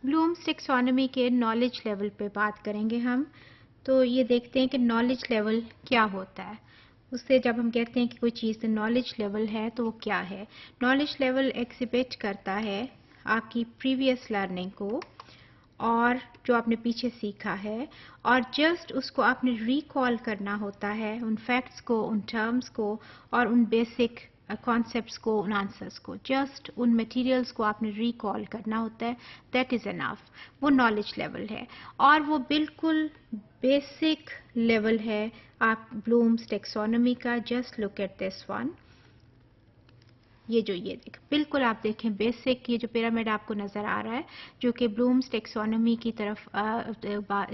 Blooms taxonomy के knowledge level पे बात करेंगे हम। तो ये देखते हैं कि नॉलेज लेवल क्या होता है। उससे जब हम कहते हैं कि कोई चीज़ नॉलेज लेवल है तो वो क्या है। नॉलेज लेवल एग्जिबिट करता है आपकी प्रीवियस लर्निंग को और जो आपने पीछे सीखा है, और जस्ट उसको आपने रिकॉल करना होता है, उन फैक्ट्स को, उन टर्म्स को और उन बेसिक कॉन्सेप्ट्स को, उन आंसर्स को, जस्ट उन मटेरियल्स को आपने रिकॉल करना होता है। That is enough. वो नॉलेज लेवल है और वो बिल्कुल बेसिक लेवल है आप ब्लूम्स टेक्सोनोमी का। Just look at this one. ये देख, बिल्कुल आप देखें बेसिक, ये जो पिरामिड आपको नज़र आ रहा है जो कि ब्लूम्स टेक्सोनोमी की तरफ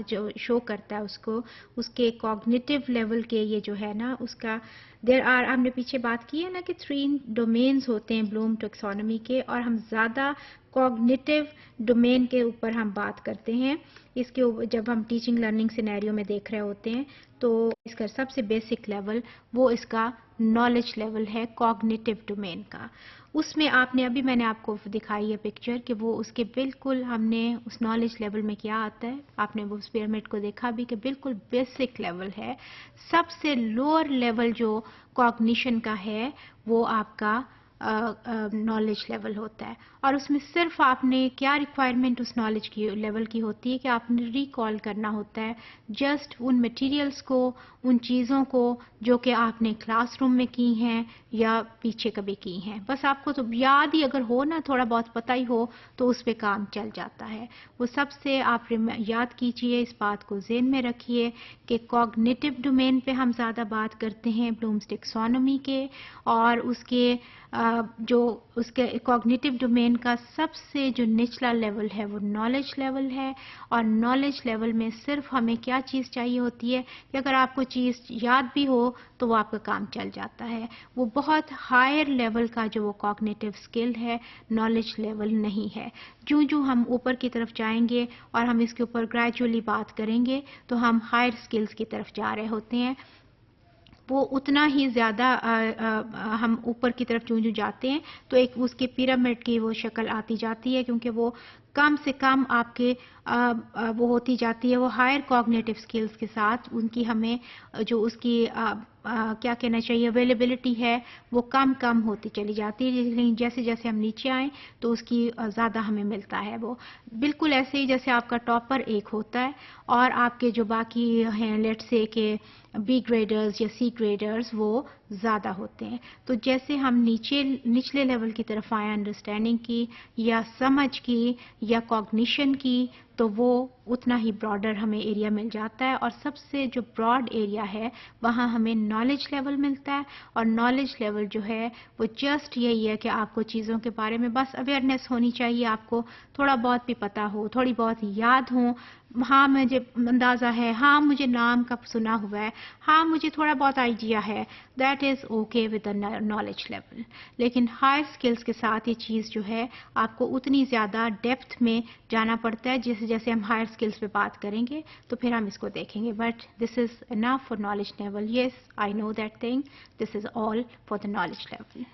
जो शो करता है उसको, उसके कॉग्निटिव लेवल के ये जो है ना उसका हमने पीछे बात की है ना कि 3 डोमेन्स होते हैं ब्लूम टेक्सोनोमी के, और हम ज़्यादा कॉग्निटिव डोमेन के ऊपर हम बात करते हैं इसके जब हम टीचिंग लर्निंग सिनेरियो में देख रहे होते हैं। तो इसका सबसे बेसिक लेवल वो इसका नॉलेज लेवल है कॉग्निटिव डोमेन का। उसमें मैंने आपको दिखाई है पिक्चर कि वो उसके बिल्कुल हमने उस नॉलेज लेवल में क्या आता है। आपने वो उस पिरामिड को देखा भी कि बिल्कुल बेसिक लेवल है। सबसे लोअर लेवल जो कॉग्निशन का है वो आपका नॉलेज लेवल होता है, और उसमें सिर्फ आपने क्या रिक्वायरमेंट उस नॉलेज की लेवल की होती है कि आपने रिकॉल करना होता है जस्ट उन मटेरियल्स को, उन चीज़ों को जो कि आपने क्लासरूम में की हैं या पीछे कभी की हैं। बस आपको तो याद ही अगर हो ना, थोड़ा बहुत पता ही हो तो उस पर काम चल जाता है। वो सबसे आप याद कीजिए, इस बात को ज़हन में रखिए कि कॉग्निटिव डोमेन पे हम ज़्यादा बात करते हैं ब्लूम्स टेक्सोनोमी के, और उसके जो उसके कॉग्निटिव डोमेन का सबसे जो निचला लेवल है वो नॉलेज लेवल है। और नॉलेज लेवल में सिर्फ हमें क्या चीज़ चाहिए होती है कि अगर आपको चीज़ याद भी हो तो वो आपका काम चल जाता है। वो बहुत हायर लेवल का जो वो कॉग्निटिव स्किल है, नॉलेज लेवल नहीं है। जो हम ऊपर की तरफ जाएंगे और हम इसके ऊपर ग्रेजुअली बात करेंगे तो हम हायर स्किल्स की तरफ जा रहे होते हैं। वो उतना ही ज़्यादा हम ऊपर की तरफ जो जाते हैं तो एक उसके पिरामिड की वो शक्ल आती जाती है, क्योंकि वो कम से कम आपके वो होती जाती है। वो हायर कॉग्निटिव स्किल्स के साथ उनकी हमें जो उसकी क्या कहना चाहिए अवेलेबिलिटी है वो कम कम होती चली जाती है, लेकिन जैसे जैसे हम नीचे आए तो उसकी ज़्यादा हमें मिलता है। वो बिल्कुल ऐसे ही जैसे आपका टॉपर एक होता है और आपके जो बाकी हैं लेट्स से के बी ग्रेडर्स या सी ग्रेडर्स वो ज़्यादा होते हैं। तो जैसे हम निचले लेवल की तरफ आए अंडरस्टैंडिंग की या समझ की या कॉग्निशन की, तो वो उतना ही ब्रॉडर हमें एरिया मिल जाता है, और सबसे जो ब्रॉड एरिया है वहाँ हमें नॉलेज लेवल मिलता है। और नॉलेज लेवल जो है वो जस्ट यही है कि आपको चीज़ों के बारे में बस अवेयरनेस होनी चाहिए, आपको थोड़ा बहुत भी पता हो, थोड़ी बहुत याद हो। हाँ मुझे अंदाज़ा है, हाँ मुझे नाम का सुना हुआ है, हाँ मुझे थोड़ा बहुत आइडिया है, that is okay with the knowledge level. लेकिन हायर स्किल्स के साथ ये चीज़ जो है आपको उतनी ज़्यादा डेप्थ में जाना पड़ता है। जैसे जैसे हम हायर स्किल्स पे बात करेंगे तो फिर हम इसको देखेंगे। But this is enough for knowledge level. Yes, I know that thing. This is all for the knowledge level.